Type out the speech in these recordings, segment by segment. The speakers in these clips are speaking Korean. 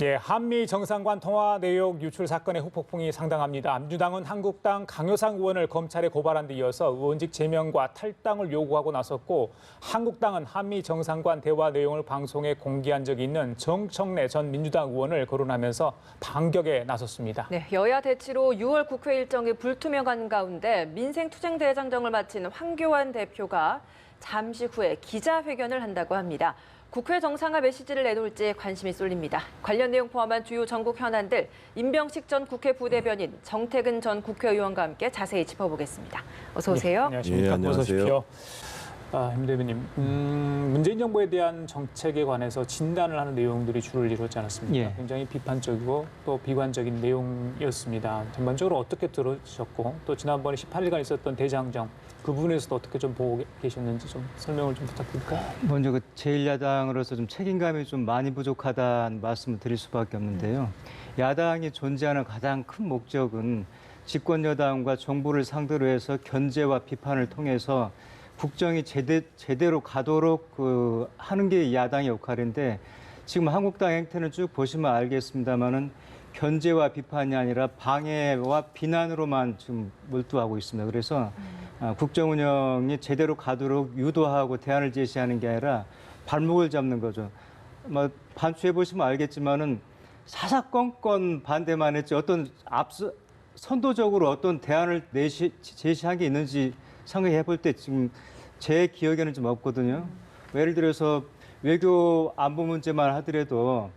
예, 한미 정상관 통화 내용 유출 사건의 후폭풍이 상당합니다. 민주당은 한국당 강효상 의원을 검찰에 고발한 데 이어서 의원직 제명과 탈당을 요구하고 나섰고, 한국당은 한미 정상관 대화 내용을 방송에 공개한 적이 있는 정청래 전 민주당 의원을 거론하면서 반격에 나섰습니다. 네, 여야 대치로 6월 국회 일정이 불투명한 가운데 민생투쟁대장정을 마친 황교안 대표가 잠시 후에 기자회견을 한다고 합니다. 국회 정상화 메시지를 내놓을지 관심이 쏠립니다. 관련 내용 포함한 주요 전국 현안들 임병식 전 국회 부대변인, 정태근 전 국회의원과 함께 자세히 짚어보겠습니다. 어서 오세요. 네, 안녕하십니까. 예, 어서 오십시오. 안녕하세요. 임 대변인, 문재인 정부에 대한 정책에 관해서 진단을 하는 내용들이 주를 이뤘지 않았습니까? 예. 굉장히 비판적이고 또 비관적인 내용이었습니다. 전반적으로 어떻게 들으셨고, 또 지난번에 18일간 있었던 대장정, 그 부분에서도 어떻게 좀 보고 계셨는지 좀 설명을 좀 부탁드릴까요? 먼저 그 제1야당으로서 좀 책임감이 좀 많이 부족하다는 말씀을 드릴 수밖에 없는데요. 야당이 존재하는 가장 큰 목적은 집권 여당과 정부를 상대로 해서 견제와 비판을 통해서 국정이 제대로 가도록 하는 게 야당의 역할인데, 지금 한국당 행태는 쭉 보시면 알겠습니다만은 견제와 비판이 아니라 방해와 비난으로만 지금 몰두하고 있습니다. 그래서 국정 운영이 제대로 가도록 유도하고 대안을 제시하는 게 아니라 발목을 잡는 거죠. 반추해 보시면 알겠지만은 사사건건 반대만 했지 어떤 선도적으로 어떤 대안을 제시한 게 있는지 생각해 볼 때 지금 제 기억에는 좀 없거든요. 예를 들어서 외교 안보 문제만 하더라도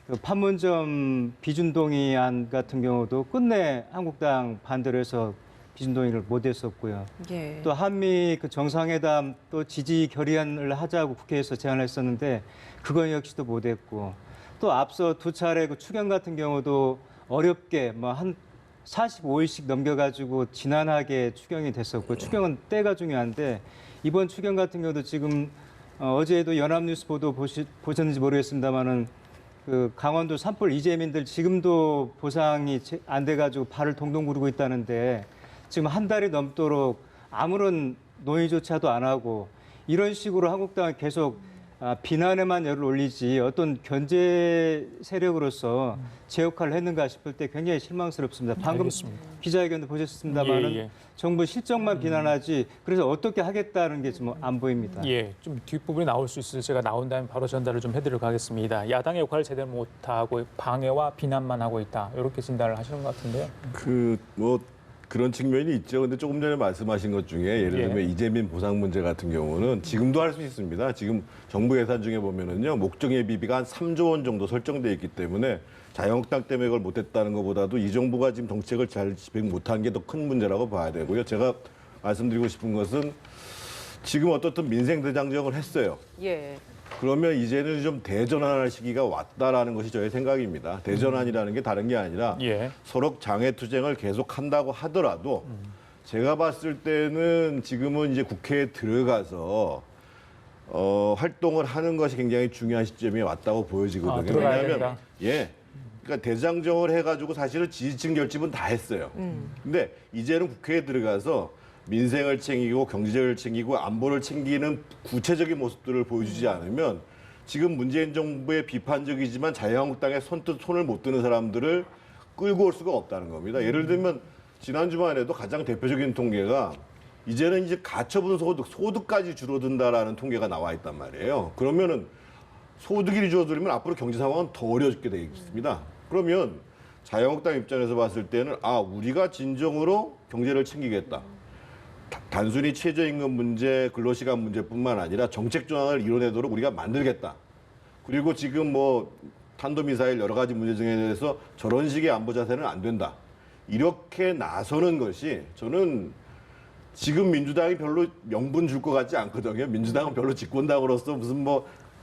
그 판문점 비준동의안 같은 경우도 끝내 한국당 반대로 해서 비준동의를 못했었고요. 예. 또 한미 그 정상회담 또 지지 결의안을 하자고 국회에서 제안을 했었는데 그건 역시도 못했고, 또 앞서 두 차례 그 추경 같은 경우도 어렵게 한 45일씩 넘겨가지고 지난하게 추경이 됐었고, 추경은 때가 중요한데 이번 추경 같은 경우도 지금 어제도 연합뉴스 보도 보셨는지 모르겠습니다만은 그 강원도 산불 이재민들 지금도 보상이 안 돼가지고 발을 동동 구르고 있다는데 지금 한 달이 넘도록 아무런 논의조차도 안 하고 이런 식으로 한국당은 계속 비난에만 열을 올리지 어떤 견제 세력으로서 제 역할을 했는가 싶을 때 굉장히 실망스럽습니다. 방금 알겠습니다. 기자회견도 보셨습니다만은 예. 정부 실정만 비난하지 그래서 어떻게 하겠다는 게 좀 안 보입니다. 예, 좀 뒷부분이 나올 수 있어서 제가 나온 다음에 바로 전달을 좀 해드리도록 하겠습니다. 야당의 역할을 제대로 못하고 방해와 비난만 하고 있다, 이렇게 진단을 하시는 것 같은데요. 그런 측면이 있죠. 근데 조금 전에 말씀하신 것 중에 예를 들면 예. 이재민 보상 문제 같은 경우는 지금도 할 수 있습니다. 지금 정부 예산 중에 보면은요, 목적 예비비가 한 3조 원 정도 설정돼 있기 때문에 자유한국당 때문에 그걸 못했다는 것보다도 이 정부가 지금 정책을 잘 집행 못한 게 더 큰 문제라고 봐야 되고요. 제가 말씀드리고 싶은 것은 지금 어떻든 민생 대장정을 했어요. 예. 그러면 이제는 좀 대전환할 시기가 왔다라는 것이 저의 생각입니다. 대전환이라는 게 다른 게 아니라 예. 서로 장애투쟁을 계속 한다고 하더라도 제가 봤을 때는 지금은 이제 국회에 들어가서 활동을 하는 것이 굉장히 중요한 시점이 왔다고 보여지거든요. 들어가야 왜냐하면 된다. 그러니까 대장정을 해가지고 사실은 지지층 결집은 다 했어요. 근데 이제는 국회에 들어가서 민생을 챙기고 경제를 챙기고 안보를 챙기는 구체적인 모습들을 보여주지 않으면 지금 문재인 정부의 비판적이지만 자유한국당의 손을 못 드는 사람들을 끌고 올 수가 없다는 겁니다. 예를 들면 지난주만 해도 가장 대표적인 통계가 이제는 이제 가처분 소득까지 줄어든다라는 통계가 나와 있단 말이에요. 그러면은 소득이 줄어들면 앞으로 경제 상황은 더 어려워지게 되어 있습니다. 그러면 자유한국당 입장에서 봤을 때는 우리가 진정으로 경제를 챙기겠다. 단순히 최저임금 문제, 근로시간 문제뿐만 아니라 정책 조항을 이뤄내도록 우리가 만들겠다. 그리고 지금 탄도미사일 여러 가지 문제 등에 대해서 저런 식의 안보 자세는 안 된다. 이렇게 나서는 것이 저는 지금 민주당이 별로 명분 줄 것 같지 않거든요. 민주당은 별로 집권당으로서 무슨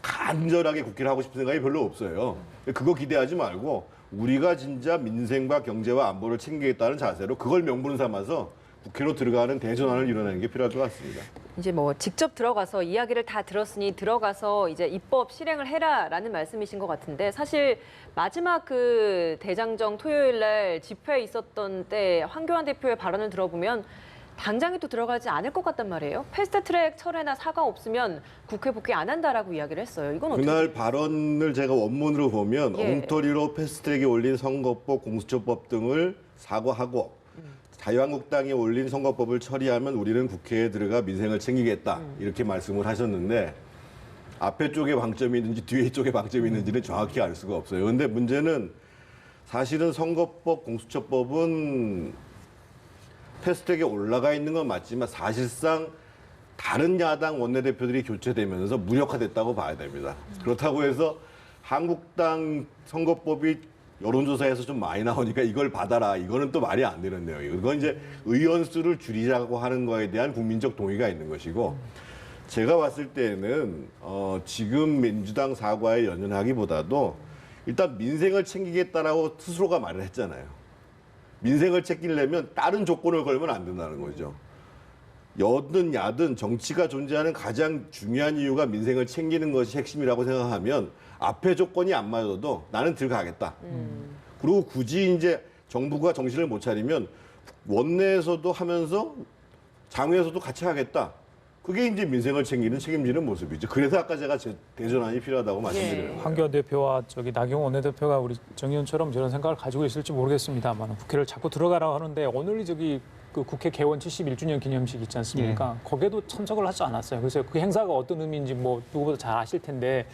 간절하게 국회를 하고 싶은 생각이 별로 없어요. 그거 기대하지 말고 우리가 진짜 민생과 경제와 안보를 챙기겠다는 자세로 그걸 명분 삼아서 국회로 들어가는 대전환을 이뤄내는 게 필요할 것 같습니다. 이제 직접 들어가서 이야기를 다 들었으니 들어가서 이제 입법 실행을 해라라는 말씀이신 것 같은데, 사실 마지막 그 대장정 토요일 날 집회 있었던 때 황교안 대표의 발언을 들어보면 당장에 또 들어가지 않을 것 같단 말이에요. 패스트트랙 철회나 사과 없으면 국회 복귀 안 한다라고 이야기를 했어요. 이건 어떻게 그날 보세요? 발언을 제가 원문으로 보면 예. 엉터리로 패스트트랙에 올린 선거법, 공수처법 등을 사과하고 자유한국당이 올린 선거법을 처리하면 우리는 국회에 들어가 민생을 챙기겠다 이렇게 말씀을 하셨는데 앞에 쪽에 방점이 있는지 뒤에 쪽에 방점이 있는지는 정확히 알 수가 없어요. 그런데 문제는 사실은 선거법, 공수처법은 패스트트랙에 올라가 있는 건 맞지만 사실상 다른 야당 원내대표들이 교체되면서 무력화됐다고 봐야 됩니다. 그렇다고 해서 한국당 선거법이 여론조사에서 좀 많이 나오니까 이걸 받아라. 이거는 또 말이 안 되는 내용이에요. 이건 이제 의원 수를 줄이자고 하는 거에 대한 국민적 동의가 있는 것이고 제가 봤을 때는 지금 민주당 사과에 연연하기보다도 일단 민생을 챙기겠다라고 스스로가 말을 했잖아요. 민생을 챙기려면 다른 조건을 걸면 안 된다는 거죠. 여든 야든 정치가 존재하는 가장 중요한 이유가 민생을 챙기는 것이 핵심이라고 생각하면 앞에 조건이 안 맞아도 나는 들어가겠다. 그리고 굳이 이제 정부가 정신을 못 차리면 원내에서도 하면서 장외에서도 같이 하겠다. 그게 이제 민생을 챙기는 책임지는 모습이죠. 그래서 아까 제가 대전환이 필요하다고 말씀드려요. 예. 황교안 대표와 나경원 원내대표가 우리 정 의원처럼 저런 생각을 가지고 있을지 모르겠습니다만 국회를 자꾸 들어가라고 하는데 오늘이 그 국회 개원 71주년 기념식 있지 않습니까? 거기에도 참석을 하지 않았어요. 그래서 그 행사가 어떤 의미인지 뭐 누구보다 잘 아실 텐데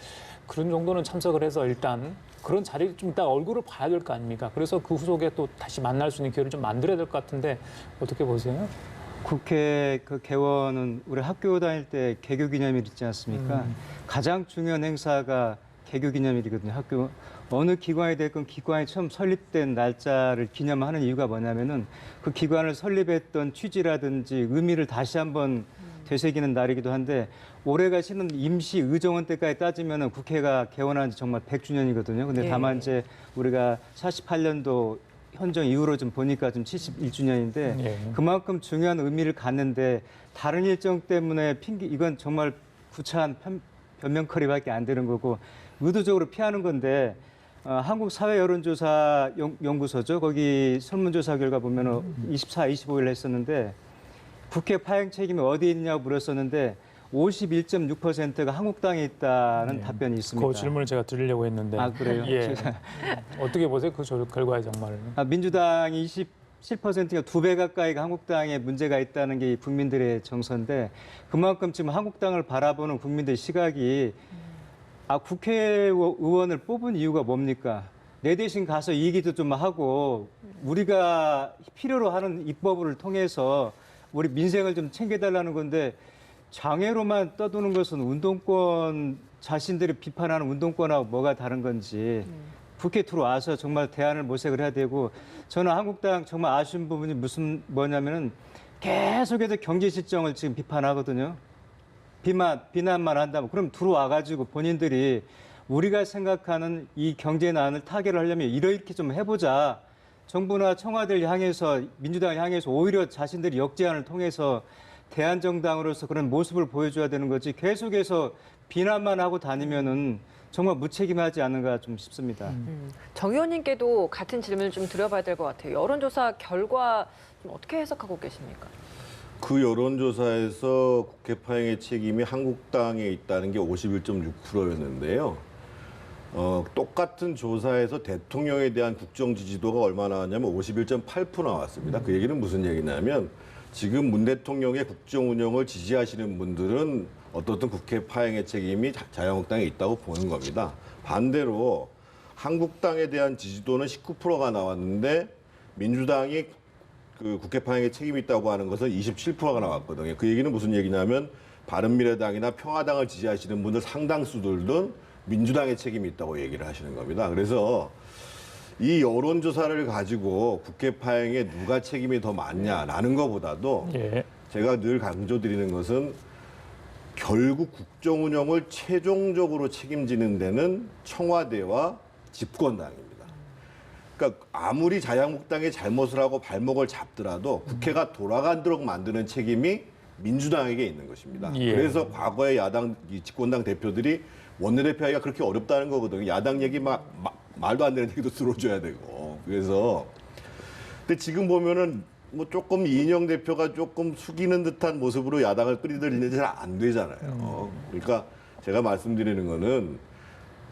그런 정도는 참석을 해서 일단 그런 자리 좀 이따 얼굴을 봐야 될 거 아닙니까? 그래서 그 후속에 또 다시 만날 수 있는 기회를 좀 만들어야 될 것 같은데 어떻게 보세요? 국회 그 개원은 우리 학교 다닐 때 개교기념일 있지 않습니까? 가장 중요한 행사가 개교기념일이거든요. 학교 어느 기관이 됐건 기관이 처음 설립된 날짜를 기념하는 이유가 뭐냐면은 그 기관을 설립했던 취지라든지 의미를 다시 한번 되새기는 날이기도 한데 올해가 실은 임시 의정원 때까지 따지면은 국회가 개원한 지 정말 100주년이거든요. 근데 다만 이제 우리가 48년도 헌정 이후로 좀 보니까 좀 71주년인데 예. 그만큼 중요한 의미를 갖는데 다른 일정 때문에 이건 정말 구차한 변명거리밖에 안 되는 거고 의도적으로 피하는 건데 한국 사회 여론조사 연구소죠. 거기 설문조사 결과 보면은 24, 25일 했었는데 국회 파행 책임이 어디에 있냐고 물었었는데 51.6%가 한국당에 있다는 답변이 있습니다. 그 질문을 제가 드리려고 했는데. 아, 그래요? 예. 어떻게 보세요? 그 결과에 정말. 민주당이 27%가 2배 가까이가 한국당에 문제가 있다는 게 국민들의 정서인데 그만큼 지금 한국당을 바라보는 국민들의 시각이 국회의원을 뽑은 이유가 뭡니까? 내 대신 가서 얘기도 좀 하고 우리가 필요로 하는 입법을 통해서 우리 민생을 좀 챙겨달라는 건데 장애로만 떠도는 것은 운동권 자신들이 비판하는 운동권하고 뭐가 다른 건지 국회 들어와서 정말 대안을 모색을 해야 되고 저는 한국당 정말 아쉬운 부분이 뭐냐면은 계속해서 경제 실정을 지금 비판하거든요. 비난만 한다면 그럼 들어와가지고 본인들이 우리가 생각하는 이 경제난을 타개를 하려면 이렇게 좀 해보자. 정부나 청와대를 향해서 민주당을 향해서 오히려 자신들이 역제안을 통해서 대한정당으로서 그런 모습을 보여줘야 되는 거지 계속해서 비난만 하고 다니면은 정말 무책임하지 않은가 좀 싶습니다. 정 의원님께도 같은 질문을 좀 드려봐야 될 것 같아요. 여론조사 결과 좀 어떻게 해석하고 계십니까? 그 여론조사에서 국회 파행의 책임이 한국당에 있다는 게 51.6%였는데요. 똑같은 조사에서 대통령에 대한 국정 지지도가 얼마 나왔냐면 51.8% 나왔습니다. 그 얘기는 무슨 얘기냐면 지금 문 대통령의 국정 운영을 지지하시는 분들은 어떻든 국회 파행의 책임이 자유한국당에 있다고 보는 겁니다. 반대로 한국당에 대한 지지도는 19%가 나왔는데 민주당이 그 국회 파행에 책임이 있다고 하는 것은 27%가 나왔거든요. 그 얘기는 무슨 얘기냐면 바른미래당이나 평화당을 지지하시는 분들 상당수들은 민주당의 책임이 있다고 얘기를 하시는 겁니다. 그래서 이 여론조사를 가지고 국회 파행에 누가 책임이 더 많냐라는 것보다도 제가 늘 강조드리는 것은 결국 국정 운영을 최종적으로 책임지는 데는 청와대와 집권당입니다. 그러니까 아무리 자유한국당이 잘못을 하고 발목을 잡더라도 국회가 돌아가도록 만드는 책임이 민주당에게 있는 것입니다. 그래서 과거의 이 집권당 대표들이 원내대표하기가 그렇게 어렵다는 거거든요. 야당 얘기 말도 안 되는 얘기도 들어줘야 되고. 그래서 근데 지금 보면은 뭐 조금 이인영 대표가 조금 숙이는 듯한 모습으로 야당을 끌어들이는데 잘 안 되잖아요. 그러니까 제가 말씀드리는 거는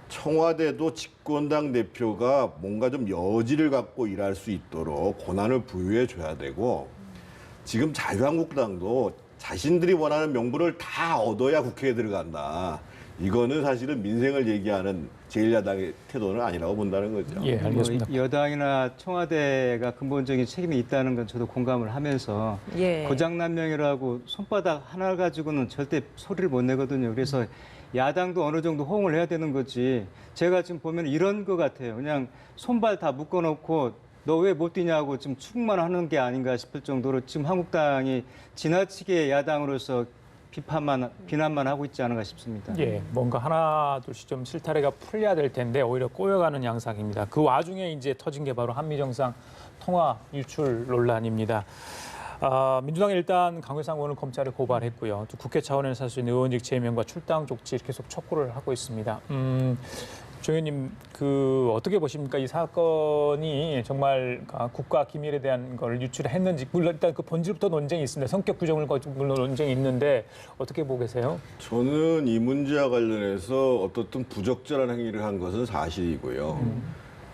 청와대도 집권당 대표가 뭔가 좀 여지를 갖고 일할 수 있도록 권한을 부여해 줘야 되고 지금 자유한국당도 자신들이 원하는 명분을 다 얻어야 국회에 들어간다. 이거는 사실은 민생을 얘기하는 제1야당의 태도는 아니라고 본다는 거죠. 예, 알겠습니다. 뭐 여당이나 청와대가 근본적인 책임이 있다는 건 저도 공감을 하면서 예. 고장난명이라고 손바닥 하나 가지고는 절대 소리를 못 내거든요. 그래서 야당도 어느 정도 호응을 해야 되는 거지. 제가 지금 보면 이런 것 같아요. 그냥 손발 다 묶어놓고 너 왜 못 뛰냐고 지금 축만 하는 게 아닌가 싶을 정도로 지금 한국당이 지나치게 야당으로서 비난만 하고 있지 않은가 싶습니다. 예, 뭔가 하나 둘씩 좀 실타래가 풀려야 될 텐데 오히려 꼬여가는 양상입니다. 그 와중에 이제 터진 게 바로 한미 정상 통화 유출 논란입니다. 민주당이 일단 강효상 의원을 검찰에 고발했고요. 또 국회 차원에서 할 수 있는 의원직 제명과 출당 조치 계속 촉구를 하고 있습니다. 조 의원님, 어떻게 보십니까? 이 사건이 정말 국가 기밀에 대한 걸 유출했는지, 물론 일단 그 본질부터 논쟁이 있습니다. 성격 규정을 가지고 물론 논쟁이 있는데 어떻게 보고 계세요? 저는 이 문제와 관련해서 어떻든 부적절한 행위를 한 것은 사실이고요.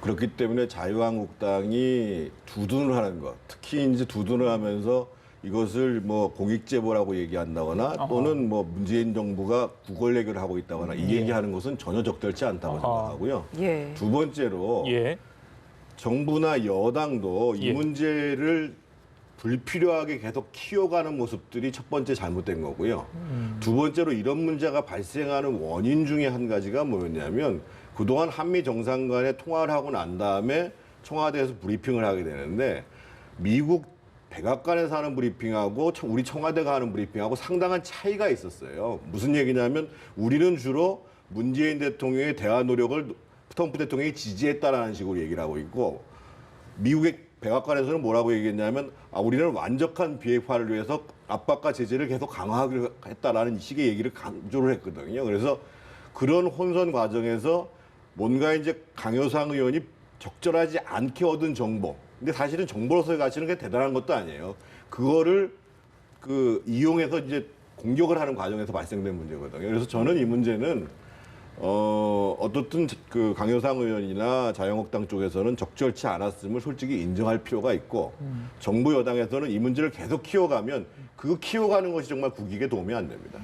그렇기 때문에 자유한국당이 두둔을 하는 것, 특히 이제 두둔을 하면서 이것을 뭐 공익제보라고 얘기한다거나 또는 뭐 문재인 정부가 구걸 해결을 하고 있다거나 이 얘기하는 것은 전혀 적절치 않다고 생각하고요. 예. 두 번째로 예. 정부나 여당도 이 예. 문제를 불필요하게 계속 키워가는 모습들이 첫 번째 잘못된 거고요. 두 번째로 이런 문제가 발생하는 원인 중에 한 가지가 뭐였냐면 그동안 한미 정상 간에 통화를 하고 난 다음에 청와대에서 브리핑을 하게 되는데 미국 백악관에서 하는 브리핑하고 우리 청와대가 하는 브리핑하고 상당한 차이가 있었어요. 무슨 얘기냐면 우리는 주로 문재인 대통령의 대화 노력을 트럼프 대통령이 지지했다라는 식으로 얘기를 하고 있고 미국의 백악관에서는 뭐라고 얘기했냐면 우리는 완벽한 비핵화를 위해서 압박과 제재를 계속 강화하기로 했다라는 식의 얘기를 강조를 했거든요. 그래서 그런 혼선 과정에서 뭔가 이제 강효상 의원이 적절하지 않게 얻은 정보. 근데 사실은 정보로서의 가치는 그게 대단한 것도 아니에요. 그거를 이용해서 이제 공격을 하는 과정에서 발생된 문제거든요. 그래서 저는 이 문제는 어떻든 강효상 의원이나 자유한국당 쪽에서는 적절치 않았음을 솔직히 인정할 필요가 있고 정부 여당에서는 이 문제를 계속 키워가면 그 키워가는 것이 정말 국익에 도움이 안 됩니다.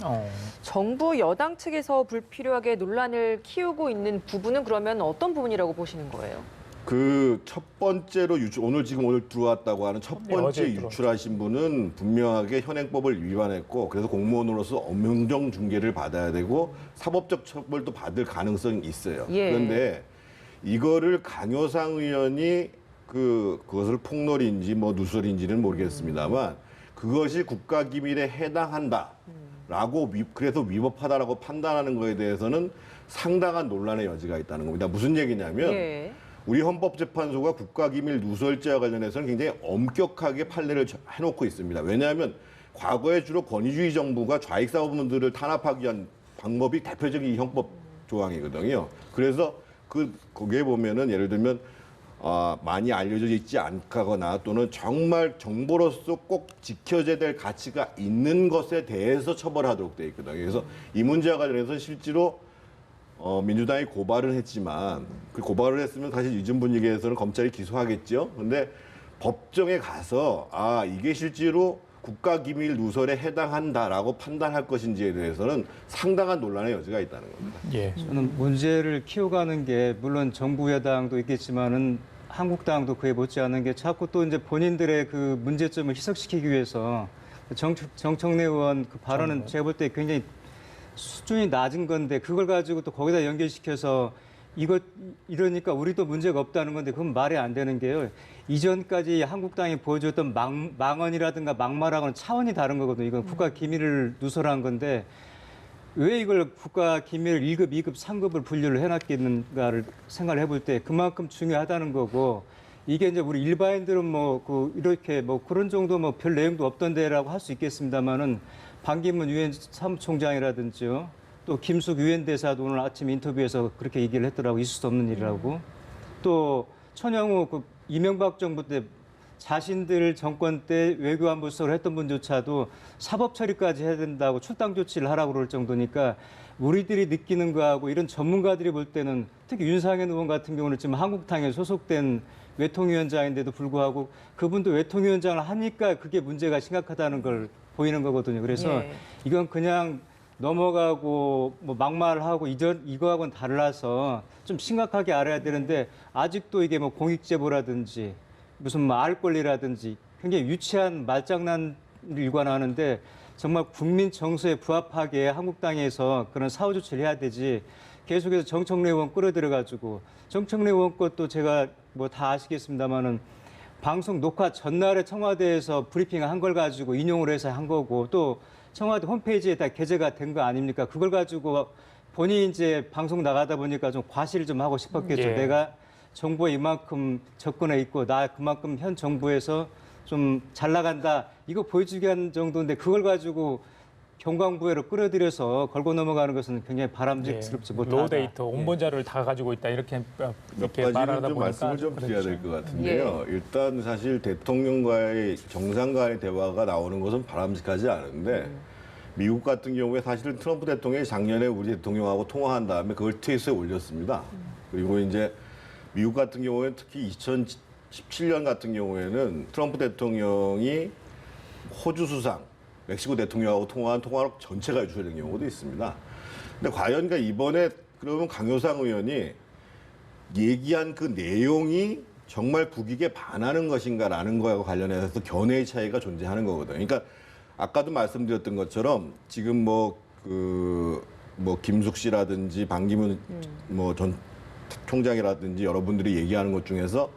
정부 여당 측에서 불필요하게 논란을 키우고 있는 부분은 그러면 어떤 부분이라고 보시는 거예요? 첫 번째로 오늘 들어왔다고 하는 첫 번째 유출하신 분은 분명하게 현행법을 위반했고 그래서 공무원으로서 엄정 중계를 받아야 되고 사법적 처벌도 받을 가능성이 있어요. 예. 그런데 이거를 강효상 의원이 그것을 폭로인지 뭐 누설인지는 모르겠습니다만 그것이 국가기밀에 해당한다라고 그래서 위법하다라고 판단하는 거에 대해서는 상당한 논란의 여지가 있다는 겁니다. 무슨 얘기냐면 예. 우리 헌법재판소가 국가기밀 누설죄와 관련해서는 굉장히 엄격하게 판례를 해놓고 있습니다. 왜냐하면 과거에 주로 권위주의 정부가 좌익사업원들을 탄압하기 위한 방법이 대표적인 이 헌법 조항이거든요. 그래서 거기에 보면은 예를 들면 많이 알려져 있지 않거나 또는 정말 정보로서 꼭 지켜져야 될 가치가 있는 것에 대해서 처벌하도록 되어 있거든요. 그래서 이 문제와 관련해서 실제로 민주당이 고발을 했지만 그 고발을 했으면 사실 요즘 분위기에서는 검찰이 기소하겠죠. 그런데 법정에 가서 이게 실제로 국가기밀 누설에 해당한다라고 판단할 것인지에 대해서는 상당한 논란의 여지가 있다는 겁니다. 예. 저는 문제를 키워가는 게 물론 정부 여당도 있겠지만은 한국당도 그에 못지않은 게 자꾸 또 이제 본인들의 그 문제점을 희석시키기 위해서 정청래 의원 그 발언은 제가 볼 때 굉장히 수준이 낮은 건데 그걸 가지고 또 거기다 연결시켜서 이러니까 우리도 문제가 없다는 건데 그건 말이 안 되는 게요. 이전까지 한국당이 보여줬던 망언이라든가 막말하고는 차원이 다른 거거든요. 이건 국가 기밀을 누설한 건데 왜 이걸 국가 기밀 1급, 2급, 3급을 분류를 해놨겠는가를 생각을 해볼 때 그만큼 중요하다는 거고 이게 이제 우리 일반인들은 이렇게 그런 정도 별 내용도 없던데라고 할 수 있겠습니다만은 반기문 유엔 사무총장이라든지요. 또 김숙 유엔 대사도 오늘 아침 인터뷰에서 그렇게 얘기를 했더라고. 있을 수 없는 일이라고. 또 천영우 이명박 정부 때 자신들 정권 때 외교안보수석을 했던 분조차도 사법 처리까지 해야 된다고 출당 조치를 하라고 그럴 정도니까 우리들이 느끼는 거하고 이런 전문가들이 볼 때는 특히 윤상현 의원 같은 경우는 지금 한국당에 소속된 외통위원장인데도 불구하고 그분도 외통위원장을 하니까 그게 문제가 심각하다는 걸 보이는 거거든요. 그래서 예. 이건 그냥 넘어가고 뭐 막말하고 이거하고는 달라서 좀 심각하게 알아야 되는데 아직도 이게 뭐 공익제보라든지 무슨 뭐 알 권리라든지 굉장히 유치한 말장난을 일관하는데 정말 국민 정서에 부합하게 한국당에서 그런 사후 조치를 해야 되지 계속해서 정청래 의원 끌어들여가지고 정청래 의원 것도 제가 뭐 다 아시겠습니다만은 방송 녹화 전날에 청와대에서 브리핑을 한 걸 가지고 인용을 해서 한 거고 또 청와대 홈페이지에 다 게재가 된 거 아닙니까? 그걸 가지고 본인이 이제 방송 나가다 보니까 좀 과시를 좀 하고 싶었겠죠. 예. 내가 정부에 이만큼 접근해 있고 나 그만큼 현 정부에서 좀 잘 나간다. 이거 보여주기 한 정도인데 그걸 가지고 경광부회로 끌어들여서 걸고 넘어가는 것은 굉장히 바람직스럽지 못하다. 로데이터, 온본 자료를 다 가지고 있다 이렇게 몇 이렇게 말하다 가지는 좀 보니까 말씀을 좀 드려야 될 것 같은데요. 예. 일단 사실 대통령과의 정상 간의 대화가 나오는 것은 바람직하지 않은데 미국 같은 경우에 사실은 트럼프 대통령이 작년에 우리 대통령하고 통화한 다음에 그걸 트윗에 올렸습니다. 그리고 이제 미국 같은 경우에는 특히 2017년 같은 경우에는 트럼프 대통령이 호주 수상, 멕시코 대통령하고 통화한 통화 전체가 유출된 경우도 있습니다. 근데 과연 이번에 그러면 강효상 의원이 얘기한 그 내용이 정말 국익에 반하는 것인가라는 거하고 관련해서 견해의 차이가 존재하는 거거든요. 그러니까 아까도 말씀드렸던 것처럼 지금 뭐 김숙 씨라든지 반기문 전 총장이라든지 여러분들이 얘기하는 것 중에서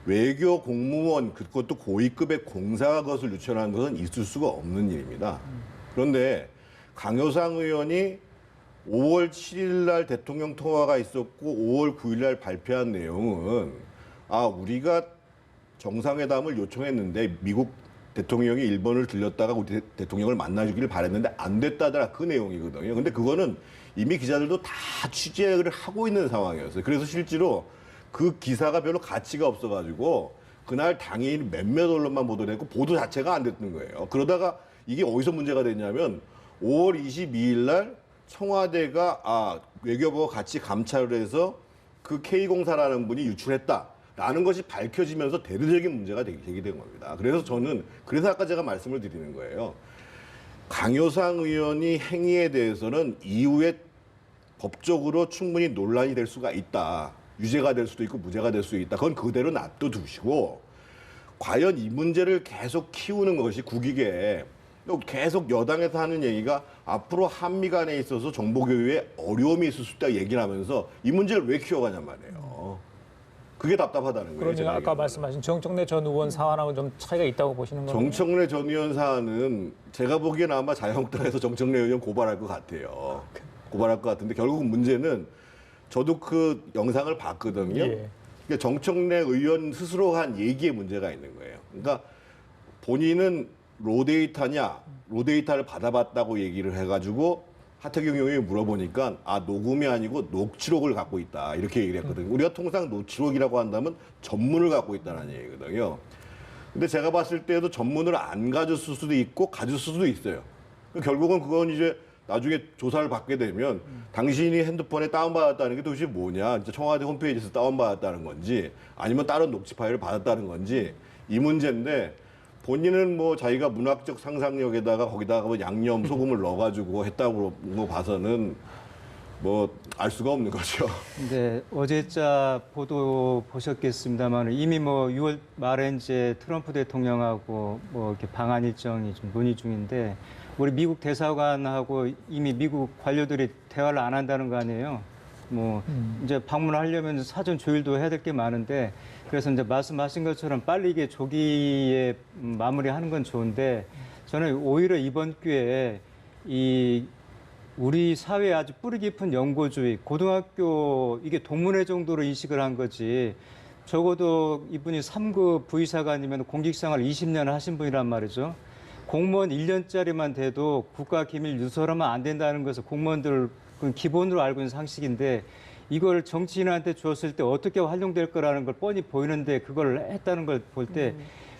외교 공무원 그것도 고위급의 공사가 그것을 유출하는 것은 있을 수가 없는 일입니다. 그런데 강효상 의원이 5월 7일 날 대통령 통화가 있었고 5월 9일 날 발표한 내용은 우리가 정상회담을 요청했는데 미국 대통령이 일본을 들렸다가 우리 대통령을 만나주기를 바랬는데 안 됐다더라 그 내용이거든요. 근데 그거는 이미 기자들도 다 취재를 하고 있는 상황이었어요. 그래서 실제로 그 기사가 별로 가치가 없어가지고 그날 당일 몇몇 언론만 보도됐고 보도 자체가 안 됐던 거예요. 그러다가 이게 어디서 문제가 됐냐면 5월 22일 날 청와대가 외교부가 같이 감찰을 해서 그 K공사라는 분이 유출했다라는 것이 밝혀지면서 대대적인 문제가 제기된 겁니다. 그래서 아까 제가 말씀을 드리는 거예요. 강효상 의원이 행위에 대해서는 이후에 법적으로 충분히 논란이 될 수가 있다. 유죄가 될 수도 있고 무죄가 될 수도 있다. 그건 그대로 놔둬두시고 과연 이 문제를 계속 키우는 것이 국익에 계속 여당에서 하는 얘기가 앞으로 한미 간에 있어서 정보교류에 어려움이 있을 수 있다 얘기를 하면서 이 문제를 왜 키워가냔 말이에요. 그게 답답하다는 거예요. 그러니까 아까 말씀하신 정청래 전 의원 사안하고 좀 차이가 있다고 보시는 거예요? 정청래 전 의원 사안은 제가 보기에는 아마 자유한국당에서 정청래 의원 고발할 것 같아요. 고발할 것 같은데 결국 문제는 저도 그 영상을 봤거든요. 예. 그러니까 정청래 의원 스스로 한 얘기에 문제가 있는 거예요. 그러니까 본인은 로데이터를 받아봤다고 얘기를 해가지고 하태경 의원이 물어보니까 녹음이 아니고 녹취록을 갖고 있다 이렇게 얘기를 했거든요. 우리가 통상 녹취록이라고 한다면 전문을 갖고 있다는 얘기거든요. 근데 제가 봤을 때도 전문을 안 가졌을 수도 있고 가졌을 수도 있어요. 결국은 그건 이제 나중에 조사를 받게 되면 당신이 핸드폰에 다운받았다는 게 도대체 뭐냐, 진짜 청와대 홈페이지에서 다운받았다는 건지 아니면 다른 녹취 파일을 받았다는 건지 이 문제인데 본인은 뭐 자기가 문학적 상상력에다가 거기다가 뭐 양념 소금을 넣어가지고 했다고 봐서는 뭐 알 수가 없는 거죠. 네, 어제자 보도 보셨겠습니다만 이미 뭐 6월 말에 이제 트럼프 대통령하고 뭐 이렇게 방한 일정이 좀 논의 중인데 우리 미국 대사관하고 이미 미국 관료들이 대화를 안 한다는 거 아니에요. 뭐 이제 방문하려면 사전 조율도 해야 될 게 많은데 그래서 이제 말씀하신 것처럼 빨리 이게 조기에 마무리하는 건 좋은데 저는 오히려 이번 기회에 이 우리 사회에 아주 뿌리 깊은 연고주의, 고등학교 이게 동문회 정도로 인식을 한 거지. 적어도 이분이 3급 부의사관이면 공직생활 20년 하신 분이란 말이죠. 공무원 1년짜리만 돼도 국가기밀 누설하면 안 된다는 것을 공무원들 기본으로 알고 있는 상식인데 이걸 정치인한테 주었을 때 어떻게 활용될 거라는 걸 뻔히 보이는데 그걸 했다는 걸 볼 때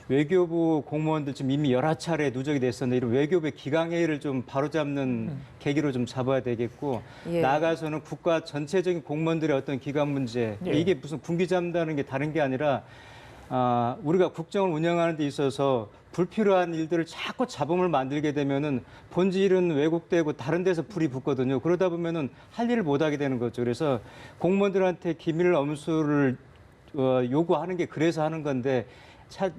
외교부 공무원들 지금 이미 여러 차례 누적이 됐었는데 이런 외교부의 기강회의를 좀 바로잡는 계기로 좀 잡아야 되겠고 예. 나아가서는 국가 전체적인 공무원들의 어떤 기강 문제 예. 이게 무슨 군기 잡는다는 게 다른 게 아니라 우리가 국정을 운영하는 데 있어서 불필요한 일들을 자꾸 잡음을 만들게 되면은 본질은 왜곡되고 다른 데서 불이 붙거든요. 그러다 보면은 할 일을 못 하게 되는 거죠. 그래서 공무원들한테 기밀 엄수를 요구하는 게 그래서 하는 건데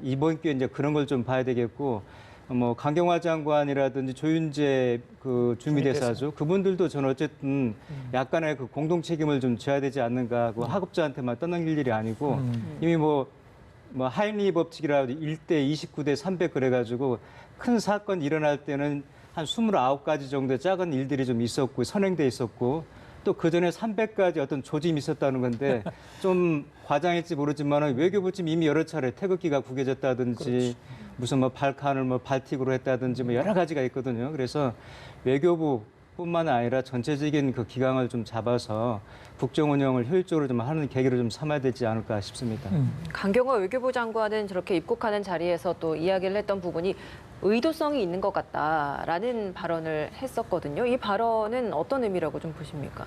이번 기회에 이제 그런 걸 좀 봐야 되겠고 뭐 강경화 장관이라든지 조윤재 그 주미대사죠. 그분들도 저는 어쨌든 약간의 그 공동 책임을 좀 져야 되지 않는가. 그 하급자한테만 떠넘길 일이 아니고 이미 뭐 하임리 법칙이라 1대 29대 300 그래가지고 큰 사건 일어날 때는 한 29가지 정도의 작은 일들이 좀 있었고 선행돼 있었고 또 그 전에 300가지 어떤 조짐이 있었다는 건데 좀 과장했지 모르지만 외교부 지금 이미 여러 차례 태극기가 구겨졌다든지 무슨 뭐 발칸을 뭐 발틱으로 했다든지 뭐 여러 가지가 있거든요. 그래서 외교부뿐만 아니라 전체적인 그 기강을 좀 잡아서 국정 운영을 효율적으로 좀 하는 계기를 좀 삼아야 되지 않을까 싶습니다. 강경화 외교부 장관은 저렇게 입국하는 자리에서 또 이야기를 했던 부분이 의도성이 있는 것 같다라는 발언을 했었거든요. 이 발언은 어떤 의미라고 좀 보십니까?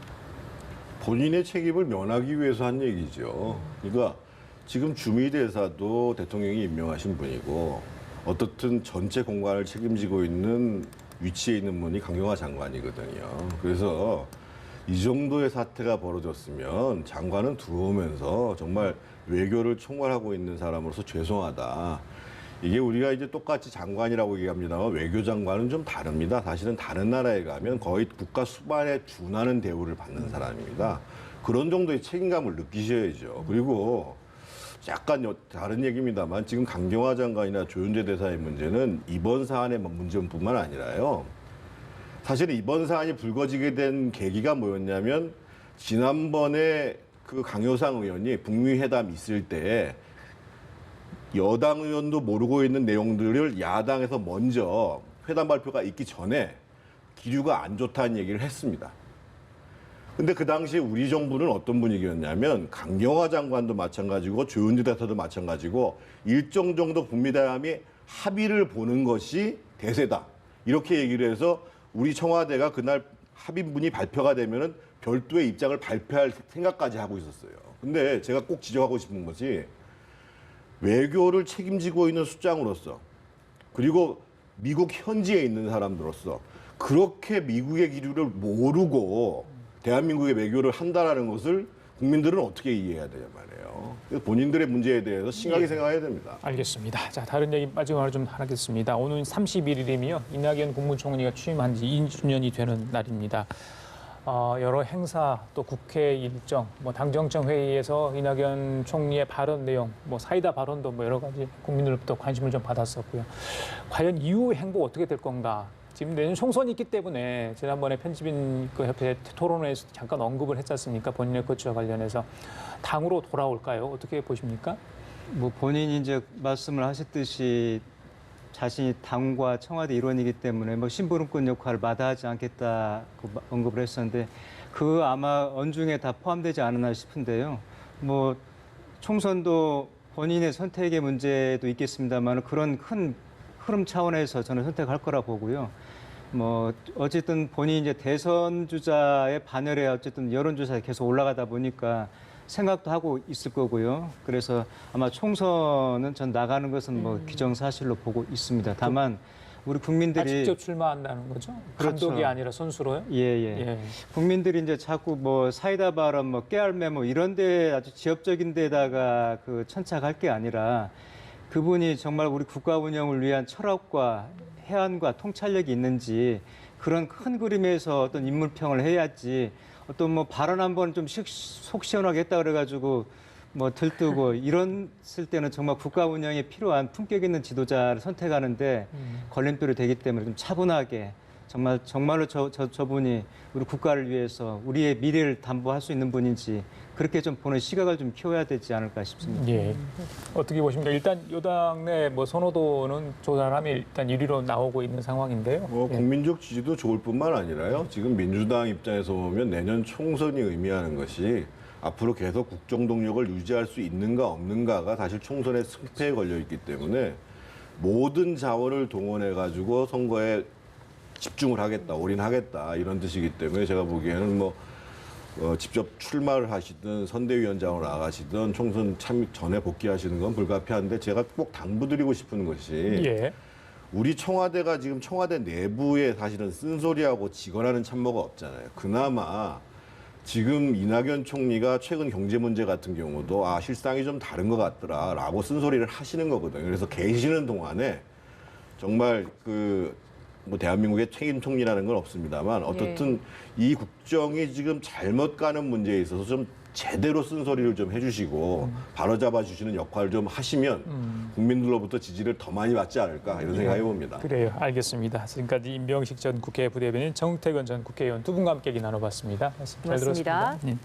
본인의 책임을 면하기 위해서 한 얘기죠. 그러니까 지금 주미 대사도 대통령이 임명하신 분이고 어떻든 전체 공간을 책임지고 있는 위치에 있는 분이 강경화 장관이거든요. 그래서 이 정도의 사태가 벌어졌으면 장관은 들어오면서 정말 외교를 총괄하고 있는 사람으로서 죄송하다. 이게 우리가 이제 똑같이 장관이라고 얘기합니다만 외교장관은 좀 다릅니다. 사실은 다른 나라에 가면 거의 국가 수반에 준하는 대우를 받는 사람입니다. 그런 정도의 책임감을 느끼셔야죠. 그리고 약간 다른 얘기입니다만 지금 강경화 장관이나 조윤재 대사의 문제는 이번 사안의 문제뿐만 아니라요. 사실은 이번 사안이 불거지게 된 계기가 뭐였냐면 지난번에 그 강효상 의원이 북미 회담 있을 때 여당 의원도 모르고 있는 내용들을 야당에서 먼저 회담 발표가 있기 전에 기류가 안 좋다는 얘기를 했습니다. 근데 그 당시에 우리 정부는 어떤 분위기였냐면 강경화 장관도 마찬가지고 조윤재 대사도 마찬가지고 일정 정도 북미 회담이 합의를 보는 것이 대세다. 이렇게 얘기를 해서 우리 청와대가 그날 합의문이 발표가 되면은 별도의 입장을 발표할 생각까지 하고 있었어요. 근데 제가 꼭 지적하고 싶은 것이 외교를 책임지고 있는 수장으로서 그리고 미국 현지에 있는 사람들로서 그렇게 미국의 기류를 모르고 대한민국의 외교를 한다라는 것을 국민들은 어떻게 이해해야 되냐 말이에요. 그래서 본인들의 문제에 대해서 심각하게 생각해야 됩니다. 알겠습니다. 자, 다른 얘기 마지막으로 좀 하겠습니다. 오늘 31일이며 이낙연 국무총리가 취임한 지 2주년이 되는 날입니다. 여러 행사 또 국회 일정, 뭐 당정청 회의에서 이낙연 총리의 발언 내용, 뭐 사이다 발언도 뭐 여러 가지 국민들로부터 관심을 좀 받았었고요. 과연 이후 행보 어떻게 될 건가? 지금 내년 총선이 있기 때문에 지난번에 편집인 그 협회 토론회에서 잠깐 언급을 했지 않습니까? 본인의 거취와 관련해서 당으로 돌아올까요? 어떻게 보십니까? 뭐 본인이 이제 말씀을 하셨듯이 자신이 당과 청와대 일원이기 때문에 뭐 심부름꾼 역할을 마다하지 않겠다고 언급을 했었는데 그 아마 언중에 다 포함되지 않았나 싶은데요. 뭐 총선도 본인의 선택의 문제도 있겠습니다만 그런 큰 흐름 차원에서 저는 선택할 거라 보고요. 뭐 어쨌든 본인이 이제 대선 주자의 반열에 어쨌든 여론조사에 계속 올라가다 보니까 생각도 하고 있을 거고요. 그래서 아마 총선은 전 나가는 것은 뭐 기정사실로 보고 있습니다. 다만 우리 국민들이 직접 출마한다는 거죠? 그렇죠. 감독이 아니라 선수로요? 예. 국민들이 이제 자꾸 뭐 사이다 발언, 뭐 깨알매 뭐 이런데 아주 지엽적인 데다가 그 천착할 게 아니라 그분이 정말 우리 국가 운영을 위한 철학과 해안과 통찰력이 있는지 그런 큰 그림에서 어떤 인물평을 해야지 어떤 뭐 발언 한번 좀 속 시원하게 했다 그래가지고 뭐 들뜨고 이런 쓸 때는 정말 국가 운영에 필요한 품격 있는 지도자를 선택하는데 걸림돌이 되기 때문에 좀 차분하게 정말로 저분이 우리 국가를 위해서 우리의 미래를 담보할 수 있는 분인지 그렇게 좀 보는 시각을 좀 키워야 되지 않을까 싶습니다. 예. 어떻게 보십니까? 일단 여당 내 뭐 선호도는 조 사람이 일단 1위로 나오고 있는 상황인데요. 예. 국민적 지지도 좋을 뿐만 아니라요. 지금 민주당 입장에서 보면 내년 총선이 의미하는 것이 앞으로 계속 국정 동력을 유지할 수 있는가 없는가가 사실 총선의 승패에 걸려 있기 때문에 모든 자원을 동원해 가지고 선거에 집중을 하겠다, 올인하겠다 이런 뜻이기 때문에 제가 보기에는 뭐 직접 출마를 하시든 선대위원장으로 나가시든 총선 참 전에 복귀하시는 건 불가피한데 제가 꼭 당부드리고 싶은 것이 예. 우리 청와대가 지금 청와대 내부에 사실은 쓴소리하고 직언하는 참모가 없잖아요. 그나마 지금 이낙연 총리가 최근 경제 문제 같은 경우도 실상이 좀 다른 것 같더라라고 쓴소리를 하시는 거거든요. 그래서 계시는 동안에 정말 뭐 대한민국의 책임 총리라는 건 없습니다만 어떻든 이 국정이 지금 잘못 가는 문제에 있어서 좀 제대로 쓴소리를 좀 해주시고 바로잡아 주시는 역할을 좀 하시면 국민들로부터 지지를 더 많이 받지 않을까 이런 생각해 봅니다. 그래요. 알겠습니다. 지금까지 임병식 전 국회 부대변인, 정태근 전 국회의원 두 분과 함께 얘기 나눠봤습니다. 말씀 잘 고맙습니다. 들었습니다. 네.